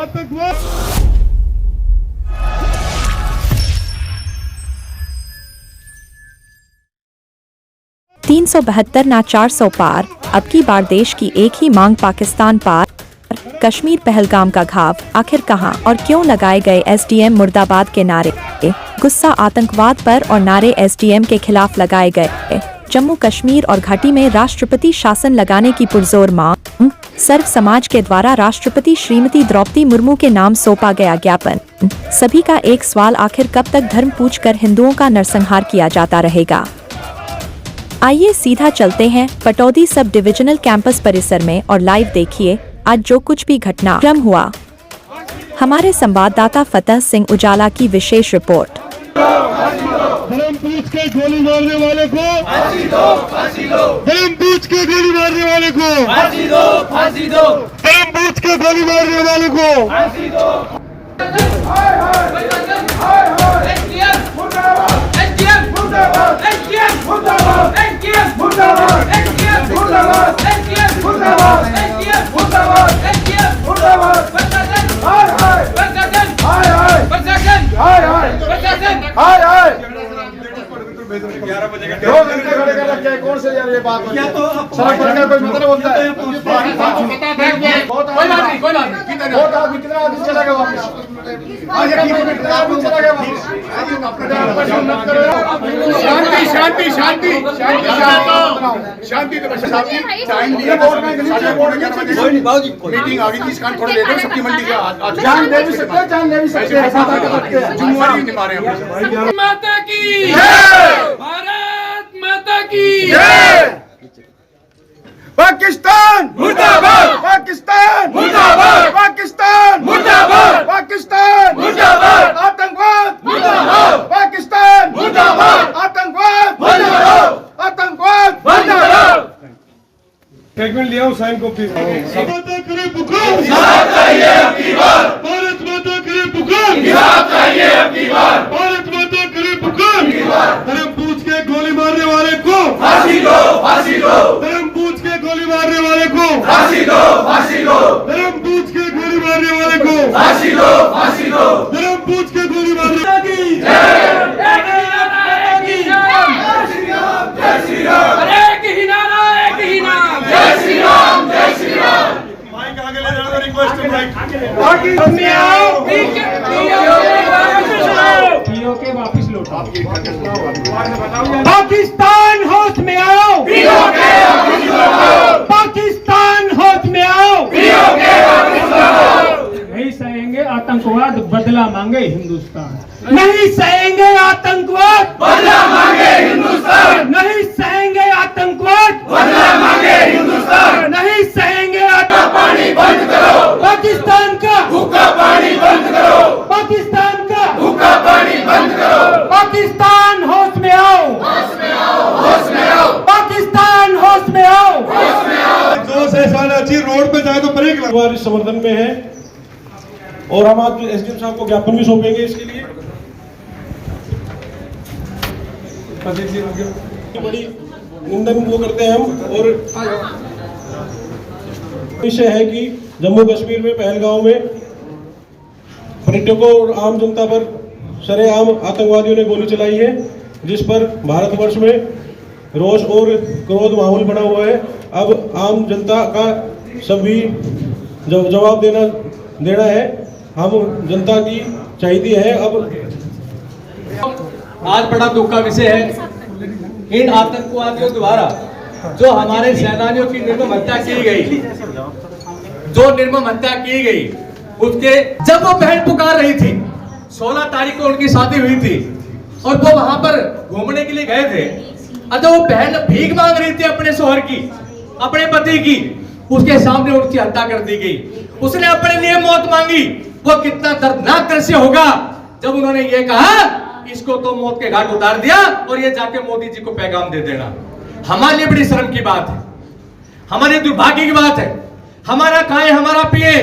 आतंकवाद 372 ना 400 पार। अब की बार देश की एक ही मांग, पाकिस्तान पार। कश्मीर पहलगाम का घाव आखिर कहां और क्यों लगाए गए एसडीएम मुर्दाबाद के नारे। गुस्सा आतंकवाद पर और नारे एसडीएम के खिलाफ लगाए गए। जम्मू कश्मीर और घाटी में राष्ट्रपति शासन लगाने की पुरजोर मांग। सर्व समाज के द्वारा राष्ट्रपति श्रीमती द्रौपदी मुर्मू के नाम सौंपा गया ज्ञापन। सभी का एक सवाल, आखिर कब तक धर्म पूछकर हिंदुओं का नरसंहार किया जाता रहेगा। आइए सीधा चलते हैं पटौदी सब डिविजनल कैंपस परिसर में और लाइव देखिए आज जो कुछ भी घटनाक्रम हुआ। हमारे संवाददाता फतेह सिंह उजाला की विशेष रिपोर्ट। धर्म पूछ के गोली मारने वाले को फांसी दो, फांसी दो। धर्म पूछ के गोली मारने वाले को फांसी दो, फांसी दो। धर्म पूछ के गोली मारने वाले को फांसी दो। कौन से यार ये बात हो क्या तो सड़क पर का कोई मतलब होता है। कोई बात नहीं बहुत आदमी कितना आदमी चला गया वापस। आज कितना आदमी चला गया वापस। शांति शांति शांति शांति शांति टाइम दिया मीटिंग आ गई थी। इसका थोड़ा लेट हो सबकी मंडी का जान दे भी सकते हैं, जान ले भी सकते हैं। जुम्मेवारी निभा रहे हैं। माता की जय, भारत माता की जय। पाकिस्तान मुर्दाबाद, पाकिस्तान मुर्दाबाद, पाकिस्तान मुर्दाबाद, पाकिस्तान मुर्दाबाद, आतंकवाद मुर्दाबाद, पाकिस्तान मुर्दाबाद, आतंकवाद मुर्दाबाद, आतंकवाद मुर्दाबाद। एक मिनट लिया हुसैन को फिर माता करे पुकार, हिसाब चाहिए अब की बार। भारत माता करे पुकार, हिसाब चाहिए अब की बार। भारत माता करे पुकार, धर्म पूछ के गोली मारने वाले को फांसी दो, फांसी दो। धर्म पूछ के गोली मारने वाले को फांसी दो, फांसी दो। धर्म पूछ के गोली मारने वाले को फांसी दो, फांसी दो। धर्म पूछ के गोली मारने की वापिस लौटा। पाकिस्तान होश में आओ, पाकिस्तान होश में आओ। नहीं सहेंगे आतंकवाद, बदला मांगे हिंदुस्तान। नहीं सहेंगे आतंकवाद, बदला मांगे हिंदुस्तान, नहीं सहेंगे आतंकवाद, बदला मांगे हिंदुस्तान। नहीं सहेंगे पानी बंद करो, पाकिस्तान का भूखा पानी बंद करो, पाकिस्तान का भूखा पानी बंद करो। पाकिस्तान होश में आओ, होश में आओ, होश में आओ, पाकिस्तान होश में आओ, होश में आओ। जो से साला अच्छी रोड पे जाए तो ब्रेक लगा। इस समर्थन में है और हम आज एसडीएम साहब को ज्ञापन भी सौंपेंगे इसके लिए। बड़ी निंदन वो करते हैं हम। और विषय है कि जम्मू कश्मीर में पहलगाम में पर्यटकों और आम जनता पर सरेआम आतंकवादियों ने गोली चलाई है, जिस पर भारतवर्ष में रोष और क्रोध माहौल बना हुआ है। अब आम जनता का सभी जवाब देना है। हम जनता की चाहिए है। अब आज बड़ा दुख का विषय है, इन आतंकवादियों द्वारा जो हमारे सेनानियों की निर्मम हत्या की गई, जो निर्मम हत्या की गई, उसके जब वो बहन पुकार रही थी, 16 तारीख को उनकी शादी हुई थी और वो वहां पर घूमने के लिए गए थे। जब वो बहन भीख मांग रही थी अपने शोहर की, अपने पति की, उसके सामने उनकी हत्या कर दी गई। उसने अपने लिए मौत मांगी। वो कितना दर्दनाक दृश्य होगा जब उन्होंने ये कहा इसको तो मौत के घाट उतार दिया और ये जाके मोदी जी को पैगाम दे देना। हमारे लिए बड़ी शर्म की बात है, हमारे दुर्भाग्य की बात है। हमारा खाए, हमारा पिए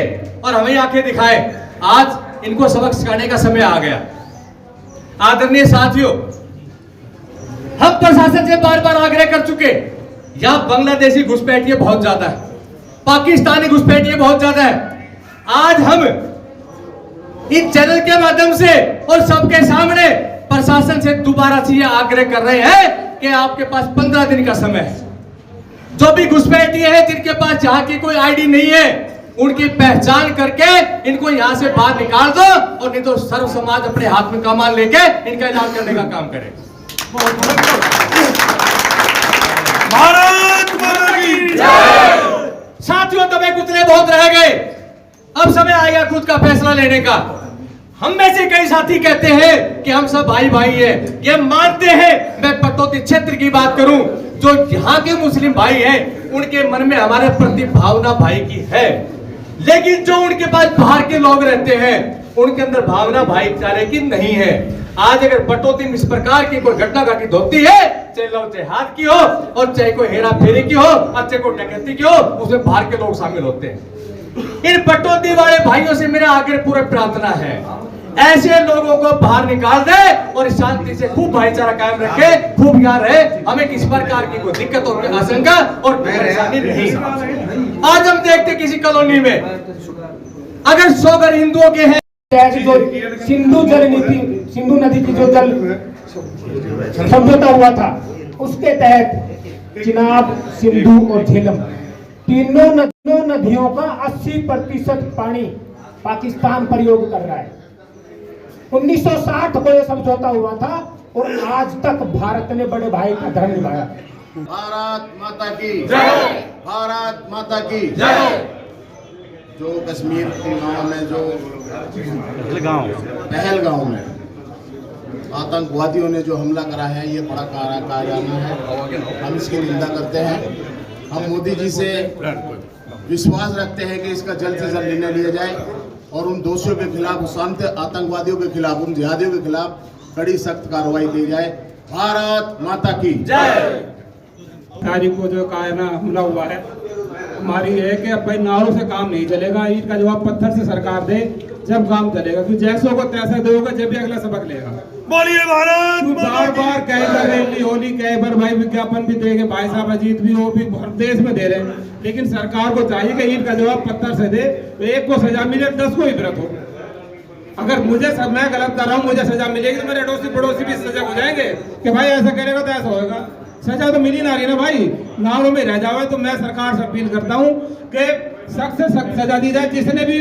और हमें आंखें दिखाए। आज इनको सबक सिखाने का समय आ गया। आदरणीय साथियों, हम प्रशासन से बार बार आग्रह कर चुके, यहाँ बांग्लादेशी घुसपैठिए बहुत ज्यादा है, पाकिस्तानी घुसपैठिए बहुत ज्यादा है। आज हम इस चैनल के माध्यम से और सबके सामने प्रशासन से दोबारा से ये आग्रह कर रहे हैं कि आपके पास 15 दिन का समय है। जो भी घुसपैठिए हैं जिनके पास यहाँ की कोई आईडी नहीं है, उनकी पहचान करके इनको यहाँ से बाहर निकाल दो, और नहीं तो सर्व समाज अपने हाथ में कमान लेके इनका इलाज करने का काम करे। भारत माता की जय। साथियों, दबे कुचले बहुत रह गए, अब समय आ गया खुद का फैसला लेने का। हम में से कई साथी कहते हैं कि हम सब भाई भाई हैं, ये मानते हैं। मैं पटौदी क्षेत्र की बात करूं, जो यहाँ के मुस्लिम भाई हैं, उनके मन में हमारे प्रति भावना भाई की है, लेकिन जो उनके पास बाहर के लोग रहते हैं, उनके अंदर भावना भाईचारे की नहीं है। आज अगर पटौदी में इस प्रकार की कोई घटना घटित होती है, चाहे लव जिहाद की हो और चाहे कोई हेरा फेरी की हो और चाहे कोई डकैती की हो, उसमें बाहर के लोग शामिल होते हैं। इन पटौदी वाले भाइयों से मेरा आगे पूरा प्रार्थना है, ऐसे लोगों को बाहर निकाल दे और शांति से खूब भाईचारा कायम रखे, खूब यहाँ रहे। हमें किसी प्रकार की कोई दिक्कत और आशंका और परेशानी नहीं। आज हम देखते किसी कॉलोनी में अगर 100 घर हिंदुओं के हैं, जो सिंधु जल नीति, सिंधु नदी की जो जल समझौता हुआ था, उसके तहत चिनाब, सिंधु और झेलम तीनों नदियों का 80% पानी पाकिस्तान प्रयोग कर रहा है। 1960 को यह समझौता हुआ था और आज तक भारत ने बड़े भाई का धर्म निभाया। भारत माता की जय। भारत माता की जय। जो कश्मीर के गांव में, जो पहलगांव में आतंकवादियों ने जो हमला करा है, ये बड़ा कायराना है। हम इसकी निंदा करते हैं। हम मोदी जी से विश्वास रखते हैं कि इसका जल्द से जल्द निर्णय लिया जाए और उन दोषियों के खिलाफ, उस शांत आतंकवादियों के खिलाफ, उन जिहादियों के खिलाफ कड़ी सख्त कार्रवाई की जाए। भारत माता की जय। तारीख को जो कायराना हमला हुआ है, हमारी है कि भाई नारों से काम नहीं चलेगा, ईंट का जवाब पत्थर से सरकार दे, जब काम चलेगा। क्योंकि जैसों को तैसा दोगे जब भी अगला सबक लेगा। बोलिए भारत बार बार कहे रैली होली कहे पर भाई विज्ञापन भी देंगे, भाई साहब अजीत भी वो भी हर देश में दे रहे हैं, लेकिन सरकार को चाहिए कि ईंट का जवाब पत्थर से दे, तो एक को सजा मिले, 10 को इबरत हो। अगर मैं गलत कर रहा हूँ, मुझे सजा मिलेगी, तो मेरे अड़ोसी पड़ोसी भी सजा हो जाएंगे कि भाई ऐसा करेगा तो ऐसा होगा। सजा तो मिली ना रही ना भाई, नारों में रह जाओ। तो मैं सरकार से अपील करता हूँ कि सख्त से सख्त सजा दी जाए जिसने भी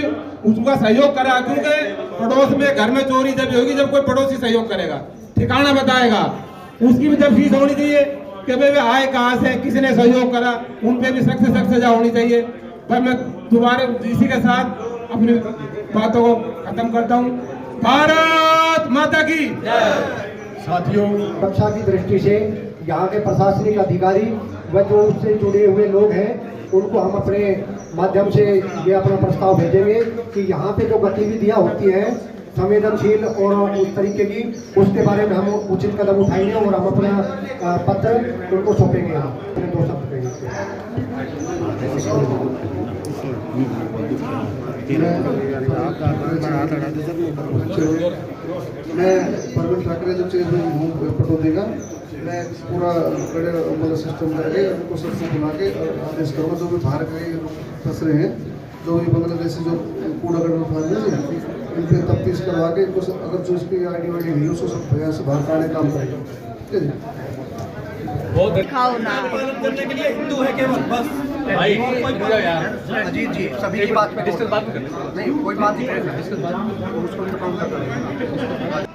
उसका सहयोग करा, क्योंकि पड़ोस में घर में चोरी जब होगी जब कोई पड़ोसी सहयोग करेगा, ठिकाना बताएगा, उसकी भी तफ्तीश होनी चाहिए कि भाई वे आए कहाँ से, किसने सहयोग करा, उन पे भी सख्त से सख्त सजा होनी चाहिए। भाई मैं दोबारा इसी के साथ अपनी बातों को खत्म करता हूँ। भारत माता की साथियों, रक्षा की दृष्टि से यहाँ के प्रशासनिक अधिकारी व जो उससे जुड़े हुए लोग हैं, उनको हम अपने माध्यम से ये अपना प्रस्ताव भेजेंगे कि यहाँ पे जो गतिविधियाँ होती हैं संवेदनशील और उस तरीके की, उसके बारे में हम उचित कदम उठाएंगे और हम अपना पत्र उनको सौंपेंगे। यहाँ अपने 2 शब्द मैं परवीन ठाकरे जो चेयरमैन हूँ पटौदी का, मैं पूरा बड़े मतलब सिस्टम करके उनको सबसे बुला के आदेश करूँगा। जो भी बाहर के फंस रहे हैं, जो भी बांग्लादेश से जो कूड़ा कचरा उठा रहे हैं, इन पर तफ्तीश करवा के इनको अगर जो इसकी आईडी वाईडी नहीं उसको सब भैया से बाहर काटने काम करेगा। ठीक है बोलने के लिए हिंदू है केवल, बस भाई अजीत जी सभी की बात में नहीं, कोई बात नहीं, उसको भी तो काम करना है।